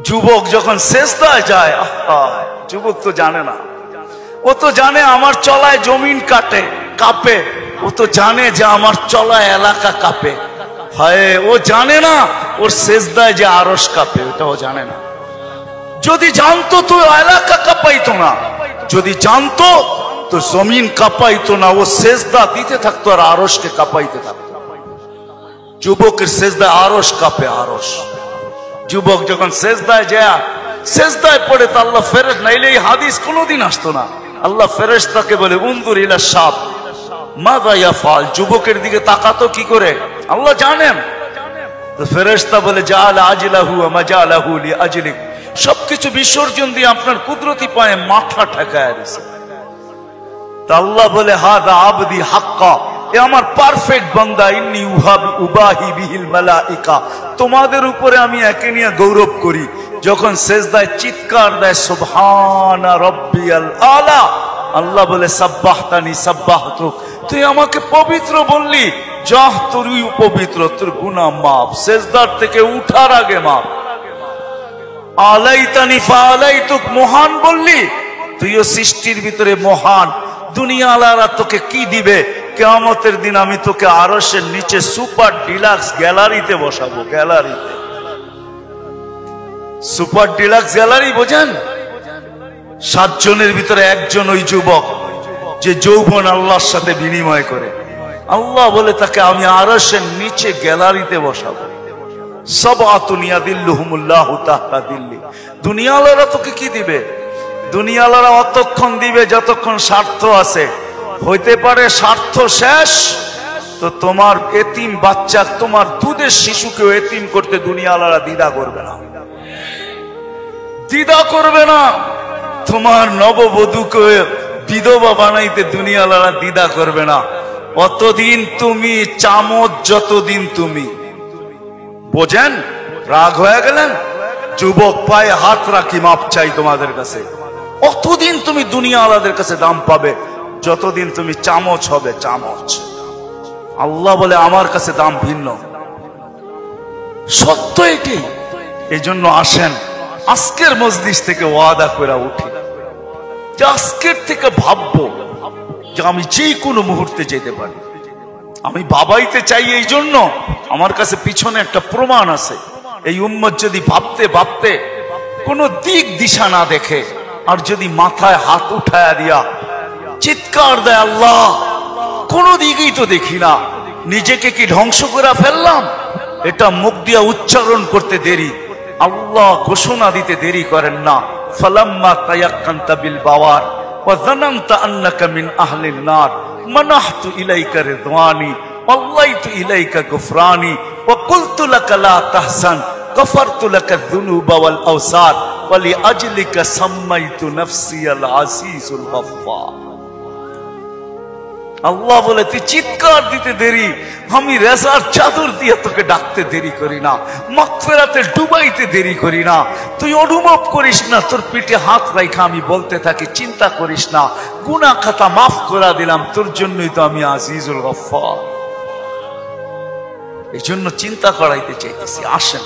যুবক যখন সেজদায় যায়, যুবক তো জানে না, ও তো জানে আমার চলায় জমিন কাঁপে, ও তো জানে যে আমার চলায় এলাকা কাঁপে। হায়, ও জানে না ওর সেজদায় যে আরশ কাঁপে, ওটা ও জানে না। যদি জানতো তো এলাকা কাঁপাইতো না, যদি জানতো তো জমিন কাঁপাইতো না, ও সেজদা দিতে থাকতো আর আরশকে কাঁপাইতে থাকতো। যুবকের সেজদায় আরশ কাঁপে, আরশ। যুবক যখন সেজদায় যায়, সেজদায় পড়ে তো আল্লাহ ফেরেশতা, নাইলে এই হাদিস কোনোদিন আসতো না। আল্লাহ ফেরেশতাকে বলে উনজুর ইলা শাব মাযা ইয়াফআল, যুবকের দিকে তাকাতো কি করে আল্লাহ জানেন। তো ফেরেশতা বলে জাআলা আজলাহু ওয়া মাজালাহু লিআজলিক, সবকিছু বিসর্জন দিয়ে আপনার কুদরতি পায়ে মাথা ঠেকায় দিয়েছে। তা আল্লাহ বলে হাদা আবদি হাক্কা, এ আমার পারফেক্ট বান্দা, ইন্নী উবাহি বিহিল মালাইকা, তোমাদের উপরে আমি একে নিয়ে গৌরব করি। যখন সেজদায় চিৎকার দেয় সুবহানা রাব্বিয়াল আলা, আল্লাহ বলে সাব্বাহতানি সাব্বাহতুক, তুই আমাকে পবিত্র বললি, যাহ তুই পবিত্র, তোর গুনাহ মাফ, সেজদার থেকে উঠার আগে মাফ। আলাইতানি ফাআলাইতুক, মহান বললি, তুইও সৃষ্টির ভিতরে মহান। দুনিয়া আলারা তোকে কি দিবে? কিয়ামতের দিন আমি তোকে আরশের নিচে সুপার ডিলাক্স গ্যালারিতে বসাবো। গ্যালারিতে, সুপার ডিলাক্স গ্যালারি বোঝেন? 7 জনের ভিতরে একজন ওই যুবক যে যৌবন আল্লাহর সাথে বিনিময় করে। আল্লাহ বলে তাকে আমি আরশের নিচে গ্যালারিতে বসাবো। সাবআতুন ইয়াদিল্লুহুমুল্লাহু তাহতা দিল্লি। দুনিয়াওয়ালারা তোকে কি দিবে? দুনিয়াওয়ালারা অতক্ষণ দিবে যতক্ষণ স্বার্থ আছে। হইতে পারে স্বার্থ শেষ তো তোমার এতিম বাচ্চা, তোমার দুধের শিশুকেও এতিম করতে দুনিয়াওয়ালারা দ্বিধা করবে না, দ্বিধা করবে না। তোমার নববধূকে বিধবা বানাইতে দুনিয়াওয়ালারা দ্বিধা করবে না। অতদিন তুমি চামচ, যতদিন তুমি বোঝেন। রাগ হয়ে গেলেন? যুবক পায়ে হাত রাখি, মাপ চাই তোমাদের কাছে। অতদিন তুমি দুনিয়াওয়ালাদের কাছে দাম পাবে যতদিন তুমি চামচ হবে, চামচ। আল্লাহ বলে আমার কাছে দাম ভিন্ন, সত্য এটি। এই জন্য আসেন আজকের মজলিস থেকে ওয়াদা করে উঠি যে আজকের থেকে ভাববো যে আমি যে কোনো মুহূর্তে যেতে পারি। আমি বাবাইতে চাই, এই জন্য আমার কাছে পিছনে একটা প্রমাণ আছে। এই উম্মত যদি ভাবতে ভাবতে কোনো দিক দিশা না দেখে আর যদি মাথায় হাত উঠায়া দিয়া চিৎকার দেয় আল্লাহ, কোনো দিকেই তো দেখি না, নিজেকে কি ধ্বংস করে ফেললাম? এটা মুখ দিয়া উচ্চারণ করতে দেরি, আল্লাহ ঘোষণা দিতে দেরি করেন না। ফালাম্মা তায়াক্কানতা বিল বাওয়ার ওয়া যানানতা আন্নাকা মিন আহলিন নার মানাহতু ইলাইকা রিদওয়ানি ওয়াল্লাইতু ইলাইকা গুফরানি ওয়া কুলতু লাকা লা তাহসান গফারতু লাকা যুনুবা ওয়াল আওসার ওয়া লিআজলিকা সাম্মাইতু নাফসিয়াল আসিসুল গফফার। আল্লাহ বলে তুই চিৎকার দিতে দেরি, আমি রেজার চাদর দিয়ে তোকে ডাকতে দেরি করি না, মাগফিরাতে ডুবাইতে দেরি করি না। তুই অনুভব করিস না, তোর পিঠে হাত রাখা আমি বলতে থাকি চিন্তা করিস না, গুনাহ খাতা মাফ করে দিলাম, তোর জন্যই তো আমি আজিজুল গফফার। এই জন্য চিন্তা করাইতে চাইতেছি। আসেন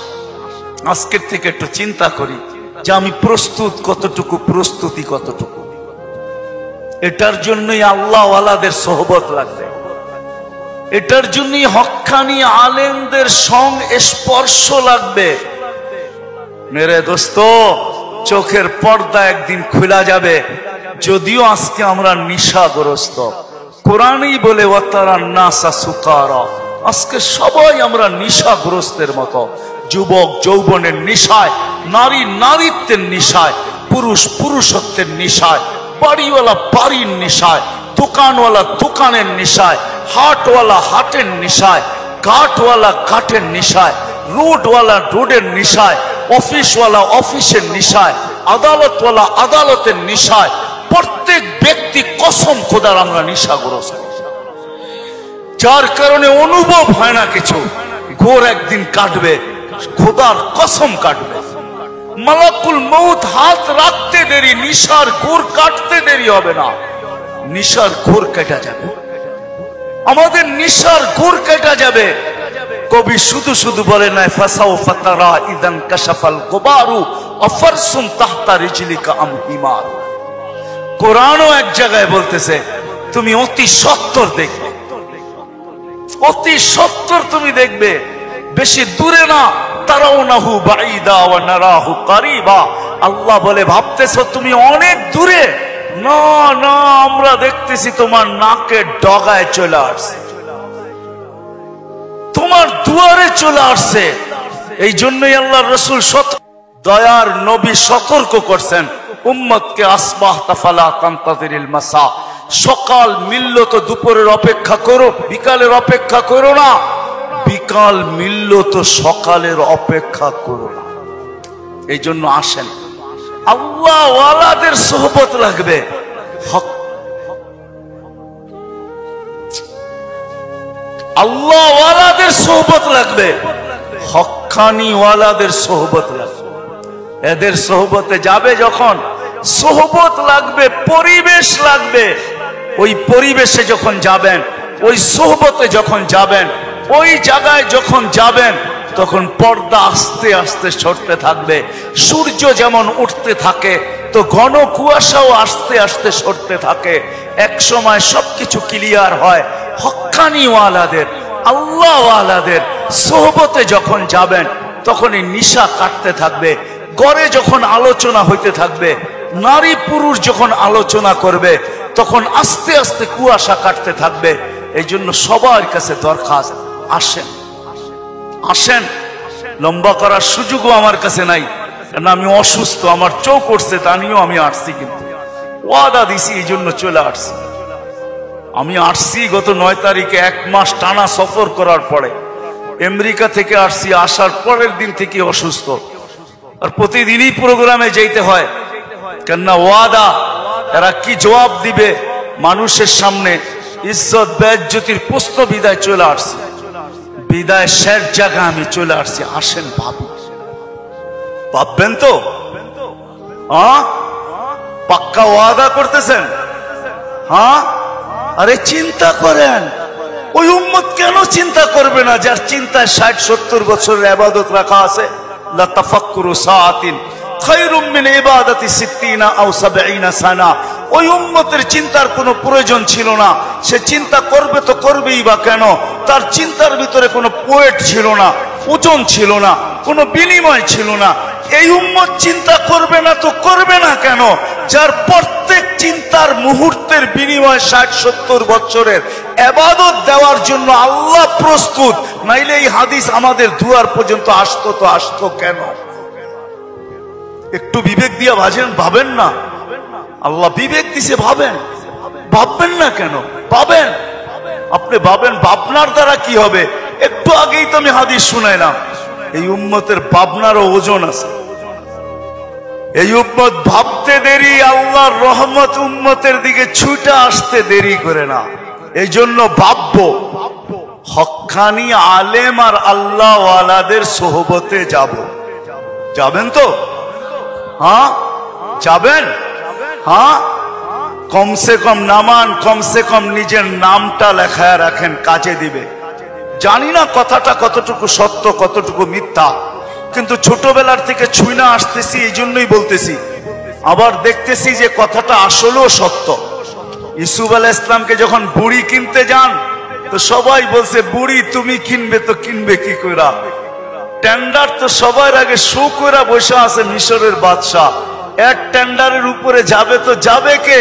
আজকের থেকে একটু চিন্তা করি যে আমি প্রস্তুত কতটুকু, প্রস্তুতি কতটুকু। এটার জন্যই আল্লাহ ওয়ালাদের সোহবত লাগবে, এটার জন্যই হক্কানি আলেমদের স্পর্শ লাগবে। মেরে দোস্ত, চোখের পর্দা একদিন খুলা যাবে। যদিও আজকে আমরা নিশাগ্রস্ত, কোরআনই বলে ওয়াতারান নাসা সুকারা, আজকে সবাই আমরা নিশাগ্রস্তের মতো। যুবক যৌবনের নিশায়, নারী নারীত্বের নিশায়, পুরুষ পুরুষত্বের নিশায়, বাড়িওয়ালা বাড়ির নিশায়, দোকানওয়ালা দোকানের নিশায়, হাটওয়ালা হাটের নিশায়, ঘাটওয়ালা ঘাটের নিশায়, রোডওয়ালা রোডের নিশায়, অফিসওয়ালা অফিসের নিশায়, আদালতওয়ালা আদালতের নিশায়। প্রত্যেক ব্যক্তি কসম খোদার আমরা নিশাগ্রস্ত, যার কারণে অনুভব হয় না কিছু। ঘোর একদিন কাটবে, খোদার কসম কাটবে। মালাকুল মউত হাত রাখতে দেরি, নিশার ঘোর কাটতে দেরি হবে না। নিশার ঘোর কেটে যাবে, আমাদের নিশার ঘোর কেটে যাবে। কবি শুধু শুধু বলে নাই ফাসাউফা তারা ইদান কাশাফাল গুবারু আফারসুন তাহতা রিজলিকা আম হিমার। কোরআনও এক জায়গায় বলতেছে তুমি অতি সত্বর দেখবে, অতি সত্বর তুমি দেখবে, বেশি দূরে না। তারাউনাহু বাঈদা ওয়া নারাহু কারীবা। আল্লাহ বলে ভাবতেছো তুমি অনেক দূরে, না না আমরা দেখতেছি তোমার নাকের ডগায় চলে আসছে, তোমার দুয়ারে চলে আসছে। এই জন্যই আল্লাহর রাসূল দয়ার নবী সতর্ক করছেন উম্মতকে, আসবাহতা ফালা তানতাযিরিল মাসা, সকাল মিলল তো দুপুরের অপেক্ষা করো, বিকালের অপেক্ষা করো না, বিকাল মিলল তো সকালের অপেক্ষা করো না। এই জন্য আসেন, আল্লাহ ওয়ালাদের সোহবত লাগবে, আল্লাহ ওয়ালাদের সোহবত লাগবে, হক্কানি ওয়ালাদের সোহবত লাগবে। এদের সোহবতে যাবে যখন, সোহবত লাগবে, পরিবেশ লাগবে। ওই পরিবেশে যখন যাবেন, ওই সোহবতে যখন যাবেন, ওই জায়গায় যখন যাবেন, তখন পর্দা আস্তে আস্তে সরতে থাকবে। সূর্য যেমন উঠতে থাকে তো ঘন কুয়াশাও আস্তে আস্তে সরতে থাকে। এক সময় সবকিছু ক্লিয়ার হয়। হক্কানি ওয়ালাদের, আল্লাহ ওয়ালাদের সোহবতে যখন যাবেন, তখন এই নিশা কাটতে থাকবে। গড়ে যখন আলোচনা হইতে থাকবে, নারী পুরুষ যখন আলোচনা করবে, তখন আস্তে আস্তে কুয়াশা কাটতে থাকবে। এই জন্য সবার কাছে দরখাস্ত, আসেন আসেন। লম্বা করার সুযোগও আমার কাছে নাই, কারণ আমি অসুস্থ, আমার চোখ উঠছে, তা নিয়েও আমি আসছি, কিন্তু ওয়াদা দিছি এই জন্য চলে আসছি। আমি আসছি গত 9 তারিখে, 1 মাস টানা সফর করার পরে আমেরিকা থেকে আসছি। আসার পরের দিন থেকে অসুস্থ, আর প্রতিদিনই প্রোগ্রামে যেতে হয়, কেননা ওয়াদা। এরা কি জবাব দিবে মানুষের সামনে? ইজ্জত বেজ্জতির প্রশ্ন বিদায় চলে আসছে, বিদায় শেষ জায়গা আমি চলে আসছি। আসেন ভাবি, ভাববেন তো? পাক্কা ওয়াদা করতেছেন? হ্যাঁ, আরে চিন্তা করেন, ওই উম্মত কেন চিন্তা করবে না যার চিন্তায় 60-70 বছরের ইবাদত রাখা আছে? লা তাফাক্কুরু সাআতিন খায়রুম মিন ইবাদাতি 60 আও 70 সানা। ওই উম্মতের চিন্তার কোনো প্রয়োজন ছিল না। সে চিন্তা করবে তো করবেই বা কেন? তার চিন্তার ভিতরে কোনো ওয়েট ছিল না, ওজন ছিল না, কোনো বিনিময় ছিল না। এই উম্মত চিন্তা করবে না তো করবে না কেন? যার প্রত্যেক চিন্তার মুহূর্তের বিনিময় 60-70 বছরের ইবাদত দেওয়ার জন্য আল্লাহ প্রস্তুত। নাইলে এই হাদিস আমাদের দুয়ার পর্যন্ত আসতো তো আসতো কেন? একটু বিবেক দিয়ে ভাবেন না? আল্লাহ বিবেক দিছে, ভাবেন, ভাববেন না কেন? ভাবেন, আপনি ভাবেন, ভাবনার দ্বারা কি হবে? একটু আগেই তো আমি হাদিস শুনাইলাম, এই উম্মতের ভাবনারও ওজন আছে। এই উম্মত ভাবতে দেরি, আল্লাহর রহমত উম্মতের দিকে ছুটে আসতে দেরি করে না। এই জন্য ভাববো, হক্কানি আলেম আর আল্লাহ ওয়ালাদের সোহবতে যাব। যাবেন তো? হ্যাঁ যাবেন? হ্যাঁ, কমসে কম নামান, কমসে কম নিজের নামটা লেখায় রাখেন, কাজে দিবে। জানি না কথাটা কতটুকু সত্য কতটুকু মিথ্যা, কিন্তু ছোটবেলার থেকে ছুঁইনা আসতেছি, এই জন্যই বলতেছি। আবার দেখতেছি যে কথাটা আসলেও সত্য। ইউসুফ আলাইহিস সালামকে যখন বুড়ি কিনতে যান, তো সবাই বলছে বুড়ি তুমি কিনবে তো কিনবে কি কইরা? টেন্ডার তো সবার আগে শো কইরা বসে আছে মিশরের বাদশাহ। এক টেন্ডারের উপরে যাবে তো যাবে কে?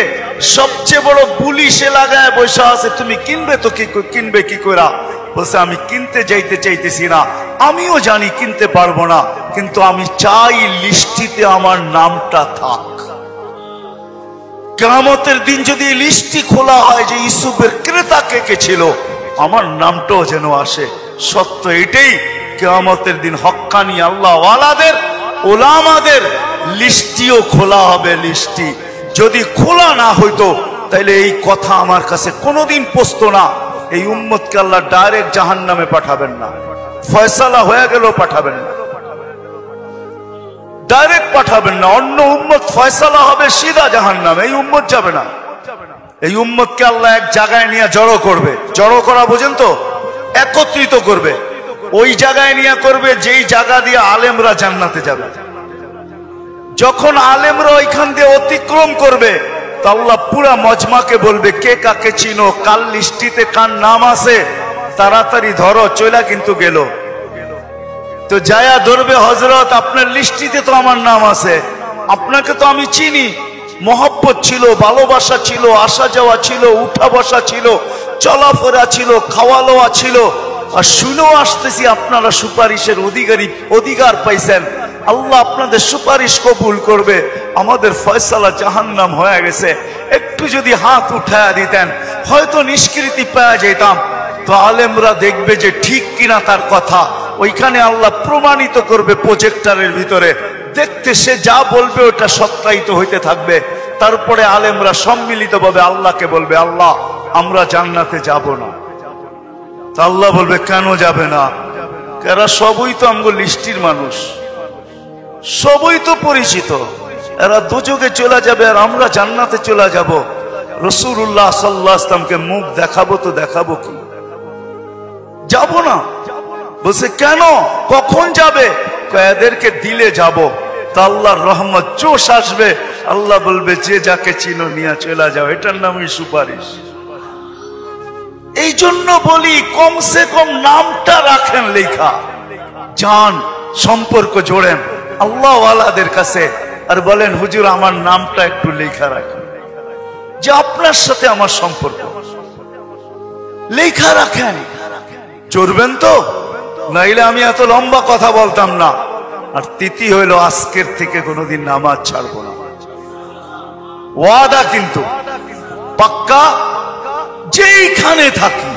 সবচেয়ে বড় বুলি সে লাগায় বসে আছে, তুমি কিনবে তো কিনবে কি কইরা? বলছে আমি কিনতে যাইতে চাইতেছি না, আমিও জানি কিনতে পারবো না, কিন্তু আমি চাই লিস্টিতে আমার নামটা থাক। কিয়ামতের দিন যদি লিস্টি খোলা হয় যে ইউসুফের ক্রেতা কে কে ছিল, আমার নামটাও যেন আসে। সত্য এটাই, কিয়ামতের দিন হক্কানি আল্লাহ ওয়ালাদের, ওলামাদের লিস্টিও খোলা হবে। লিস্টি যদি খোলা না হইতো তাইলে এই কথা আমার কাছে কোনোদিন পৌঁছতো না। এই উম্মতকে আল্লাহ ডাইরেক্ট জাহান্নামে পাঠাবেন না, ফয়সালা হয়ে গেল পাঠাবেন না, ডাইরেক্ট পাঠাবেন না। অন্য উম্মত ফয়সালা হবে সিধা জাহান্নামে, এই উম্মত যাবে না। এই উম্মতকে আল্লাহ এক জায়গায় নিয়ে জড়ো করবে। জড়ো করা বোঝেন তো? একত্রিত করবে। ওই জায়গায় নিয়ে করবে যেই জায়গা দিয়ে আলেমরা জান্নাতে যাবে। যখন আলেমরা ওইখান দিয়ে অতিক্রম করবে তো আল্লাহ পুরা মজমাকে বলবে কে কাকে চিনো, কাল লিস্টিতে কার নাম আছে তাড়াতাড়ি ধরো, চলা কিন্তু গেল। তো যায়া ধরবে, হযরত আপনার লিস্টিতে তো আমার নাম আছে, আপনাকে তো আমি চিনি, মহব্বত ছিল, ভালোবাসা ছিল, আসা যাওয়া ছিল, উঠা বসা ছিল, চলাফেরা ছিল, খাওয়া লওয়া ছিল, আর শুনেও আসতেছি আপনারা সুপারিশের অধিকার পাইছেন, আল্লাহ আপনাদের সুপারিশ কবুল করবে, আমাদের ফয়সালা জাহান্নাম হয়ে গেছে, একটু যদি হাত উঠায়া দিতেন হয়তো নিষ্কৃতি পাওয়া যেতাম। তো আলেমরা দেখবে যে ঠিক কিনা তার কথা, ওইখানে আল্লাহ প্রমাণিত করবে প্রজেক্টরের ভিতরে, দেখতে সে যা বলবে ওটা সত্যায়িত হইতে থাকবে। তারপরে আলেমরা সম্মিলিতভাবে আল্লাহকে বলবে আল্লাহ আমরা জান্নাতে যাব না। তা আল্লাহ বলবে কেন যাবে না? এরা সবই তো আমগো লিস্টির মানুষ, সবই তো পরিচিত, এরা দুযোগে চলে যাবে আর আমরা জান্নাতে চলে যাব। রাসূলুল্লাহ সাল্লাল্লাহু আলাইহি ওয়াসাল্লামকে মুখ দেখাবো তো দেখাবো কি? যাব না। বলছে কেন, কখন যাবে? এদেরকে দিলে যাব। তা আল্লাহর রহমত জোশ আসবে, আল্লাহ বলবে যে যাকে চিনো নিয়ে চলে যাও, এটার নামই সুপারিশ। এই জন্য বলি কমসে কম নামটা রাখেন লেখা, জান সম্পর্ক জোড়েন আল্লাহ ওয়ালাদের কাছে, আর বলেন হুজুর আমার নামটা একটু লেখা রাখেন, যে আপনার সাথে আমার সম্পর্ক লেখা রাখেন। চড়বেন তো, নাইলে আমি এত লম্বা কথা বলতাম না। আর তিথি হইল আজকের থেকে কোনোদিন নামাজ ছাড়বো না, ওয়াদা কিন্তু পাক্কা। যেইখানে থাকি,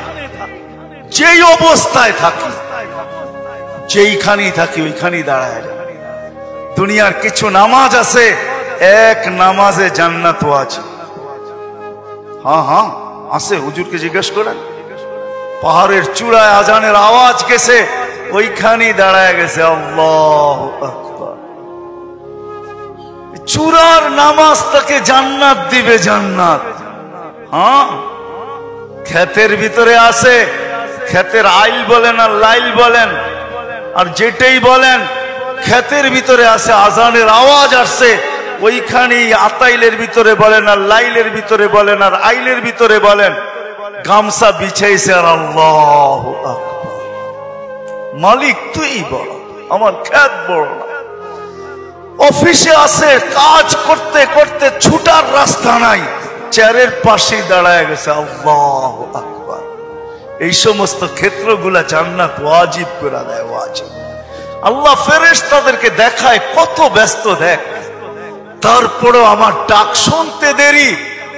যেই অবস্থায় থাকি, যেইখানেই থাকি ওইখানেই দাঁড়ায়। দুনিয়ার কিছু নামাজ আছে, এক নামাজে জান্নাত আছে। হ্যাঁ হ্যাঁ আছে, হুজুরকে জিজ্ঞেস করেন। পাহাড়ের চূড়ায় আজানের আওয়াজ গেছে, ওইখানেই দাঁড়ায় গেছে আল্লাহু আকবার। চূড়ার নামাজ তাকে জান্নাত দিবে, জান্নাত। হ্যাঁ ক্ষেতের ভিতরে আছে, ক্ষেতের আইল বলেন আর লাইল বলেন আর যেটাই বলেন, ক্ষেতের ভিতরে আছে, আজানের আওয়াজ আসছে, ওইখানেই আতাইলের ভিতরে বলেন আর লাইলের ভিতরে বলেন আর আইলের ভিতরে বলেন, গামছা বিছাইছে আর আল্লাহু আকবার। মালিক তুই বড়, আমার ক্ষেত বড় না। অফিসে আছে, কাজ করতে করতে ছুটার রাস্তা নাই, চেয়ারের পাশে দাঁড়ায় গেছে আল্লাহু আকবার। এই সমস্ত ক্ষেত্রগুলা জান্নাত ওয়াজিব করে দেয়, ওয়াজিব। আল্লাহ ফেরেশতাদেরকে দেখায় কত ব্যস্ত, দেখ তারপরেও আমার ডাক শুনতে দেরি,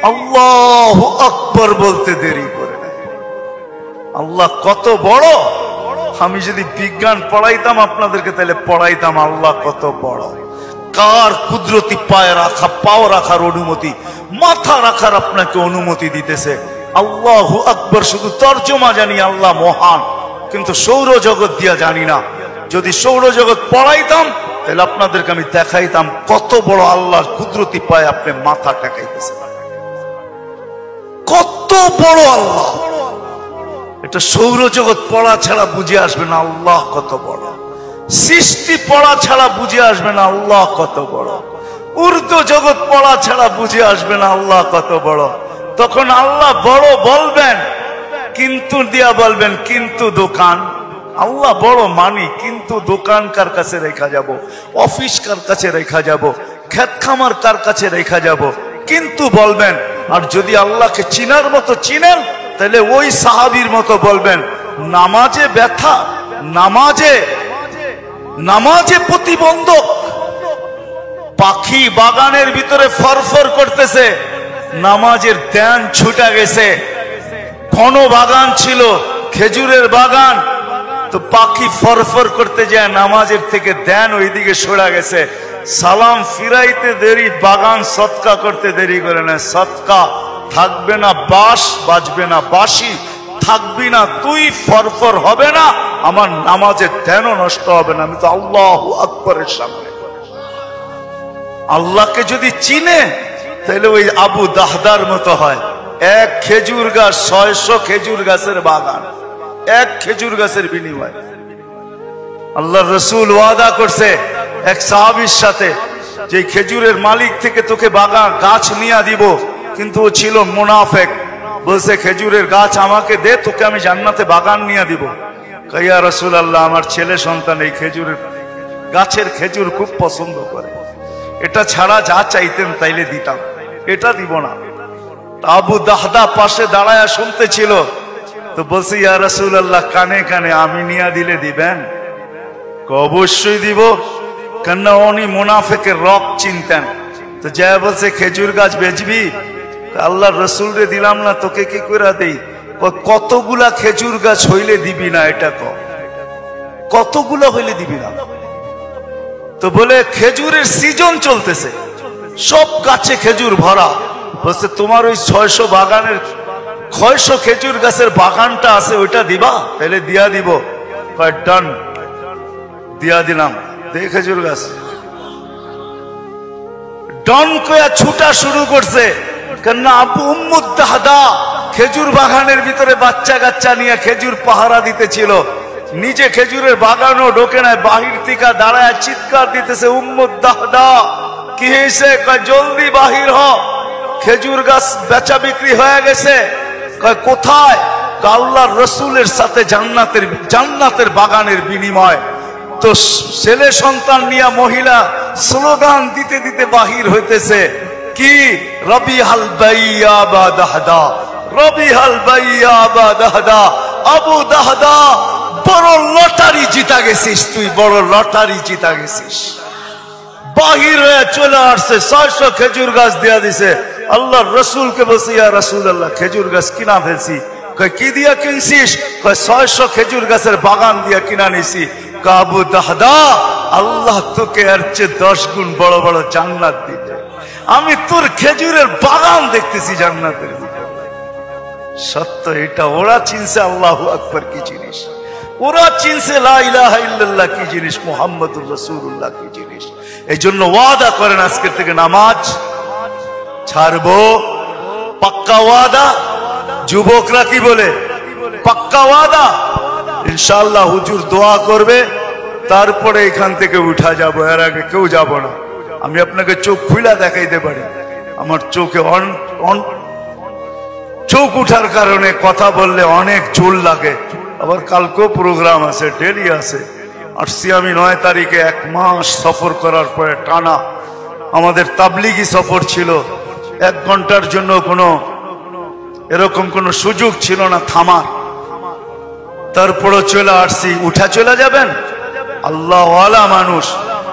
আল্লাহু আকবার বলতে দেরি করে নেয়। আল্লাহ কত বড়। আমি যদি বিজ্ঞান পড়াইতাম আপনাদেরকে, তাহলে পড়াইতাম আল্লাহ কত বড়। কার কুদরতি পায়ে রাখা, পাও রাখার অনুমতি, মাথা রাখার আপনাকে অনুমতি দিতেছে। আল্লাহু আকবার শুধু তর্জমা জানি আল্লাহ মহান, কিন্তু সৌরজগৎ দিয়া জানি না। যদি সৌরজগৎ পড়াইতাম তাহলে আপনাদেরকে আমি দেখাইতাম কত বড় আল্লাহর কুদরতি পায়ে আপনি মাথা টেকাইতেছেন, কত বড় আল্লাহ। এটা সৌরজগৎ পড়া ছাড়া বুঝে আসবে না আল্লাহ কত বড়। সৃষ্টি পড়া ছাড়া বুঝে আসবে না আল্লাহ কত বড়। উর্দু জগৎ পড়া ছাড়া বুঝে আসবে না আল্লাহ কত বড়। তখন আল্লাহ বড় বলবেন, কিন্তু দিয়া বলবেন কিন্তু দোকান। আল্লাহ বড় মানি, কিন্তু দোকান কার কাছে রেখা যাব, অফিস কার কাছে রেখা যাব, ক্ষেত খামার কার কাছে রেখা যাব, কিন্তু বলবেন। আর যদি আল্লাহকে চিনার মতো চিনেন, তাহলে ওই সাহাবীর মতো বলবেন, নামাজে ব্যথা, নামাজে প্রতিবন্ধক। পাখি বাগানের ভিতরে ফরফর করতেছে, নামাজের ধ্যান ছুটা গেছে। ঘন বাগান ছিল, খেজুরের বাগান, তো পাখি ফরফর করতে যায়, নামাজের থেকে ধ্যান ওইদিকে সরা গেছে। সালাম ফিরাইতে দেরি, বাগান সৎকা করতে দেরি করে না। সৎকা থাকবে না বাঁশ, বাজবে না বাঁশি, থাকবি না তুই, ফরফর হবে না, আমার নামাজের ধ্যানও নষ্ট হবে না। আমি তো আল্লাহু আকবারের সামনে। আল্লাহকে যদি চিনে তাহলে ওই আবু দাহদার মতো হয়। এক খেজুর গাছ 600 খেজুর গাছের বাগান, এক খেজুর গাছের বিনিময় আল্লাহর রাসূল ওয়াদা করছে এক সাহাবীর সাথে যে খেজুরের মালিক থেকে তোকে বাগান গাছ নিয়ে দিব, কিন্তু ও ছিল মুনাফিক। বলছে খেজুরের গাছ আমাকে দে, তোকে আমি জান্নাতে বাগান নিয়ে দিব। ইয়া রাসূলুল্লাহ, আমার ছেলে সন্তান এই খেজুরের গাছের খেজুর খুব পছন্দ করে, এটা ছাড়া যা চাইতেন তাইলে দিতাম, এটা দিব না। আবু দাহদা পাশে দাঁড়ায় শুনতেছিল, তো বলছে ইয়া রাসূলুল্লাহ, কানে কানে আমি নিয়ে দিলে দিবেন? অবশ্যই দিব, কেননা উনি মুনাফিকের রক চিনতেন। তো যা বলছে খেজুর গাছ বেচবি? আল্লাহর রাসূল রে দিলাম না, তোকে কি করে দেই? কতগুলা খেজুর গাছ হইলে দিবি না, এটা কতগুলা হইলে দিবি না? তো বলে খেজুরের সিজন চলতেছে, সব গাছে খেজুর ভরা। বলছে তোমার ওই 600 বাগানের 600 খেজুর গাছের বাগানটা আছে, ওইটা দিবা? তাহলে দিয়া দিব। ডান, দিয়া দিলাম। দেখে খেজুর গাছ ডন কয়া ছুটা শুরু করছে, কেননা আবু উম্মুদ দাহদা খেজুর বাগানের ভিতরে বাচ্চা কাচ্চা নিয়ে খেজুর পাহারা দিতেছিল, নিজে খেজুরের বাগানও ঢোকে নাই, বাহির থেকে দাঁড়ায় চিৎকার দিতেছে, উম্মুদ দাহদা কি হয়েছে? কয় জলদি বাহির হ, খেজুর গাছ বেচা বিক্রি হয়ে গেছে। কয় কোথায়? আল্লাহর রাসূলের সাথে জান্নাতের বাগানের বিনিময়। তো ছেলে সন্তান নিয়ে মহিলা স্লোগান দিতে দিতে বাহির হইতেছে, কি? রবিহাল বাইয়া বা দাহদা, রবিহাল বাইয়া বা দাহদা। আবু দাহদা, বড় লটারি জিতা গেছিস তুই, বড় লটারি জিতা গেছিস। বাহির হয়ে চলে আসছে, 600 খেজুর গাছ দেয়া দিছে। আল্লাহর রাসূলকে বলছে, ইয়া রাসূলুল্লাহ, খেজুর গাছ কিনা ফেলছি। কয় কি দিয়া কিনছিস? কয় 600 খেজুর গাছের বাগান দিয়া কিনা নিছি। আবু দাহদা, আল্লাহ তোকে এর চেয়ে 10 গুণ বড় বড় জান্নাত দিবে। আমি তোর খেজুরের বাগান দেখতেছি জান্নাতের ভিতরে। সত্য এটা, ওরা চিনছে আল্লাহু আকবার কি জিনিস, ওরা চিনছে লা ইলাহা ইল্লাল্লাহ কি জিনিস, মুহাম্মাদুর রাসূলুল্লাহ কি জিনিস। এই জন্য ওয়াদা করেন আজকের থেকে নামাজ ছাড়বো, পাক্কা ওয়াদা। যুবকরা কি বলে? পাক্কা ওয়াদা। ইনশাআল্লাহ হুজুর দোয়া করবে, তারপরে এখান থেকে উঠা যাব, এর আগে কেউ যাব না। আমি আপনাকে চোখ খুলা দেখাইতে পারি, আমার চোখে চোখ উঠার কারণে কথা বললে অনেক জোর লাগে। আবার কালকেও প্রোগ্রাম আছে, ডেলি আছে। আসছি আমি 9 তারিখে, 1 মাস সফর করার পরে টানা আমাদের তাবলিগি সফর ছিল। 1 ঘন্টার জন্য এরকম কোনো সুযোগ ছিল না থামার। তারপরও চলে আসছি। উঠা চলে যাবেন? আল্লাহওয়ালা মানুষ,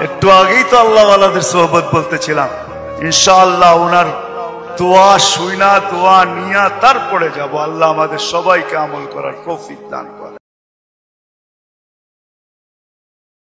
একটু আগেই তো আল্লাহওয়ালাদের সোহবত বলতেছিলাম। ইনশাআল্লাহ ওনার দোয়া শুইনা, দোয়া নিয়া তারপরে যাব। আল্লাহ আমাদের সবাইকে আমল করার তৌফিক দান করে।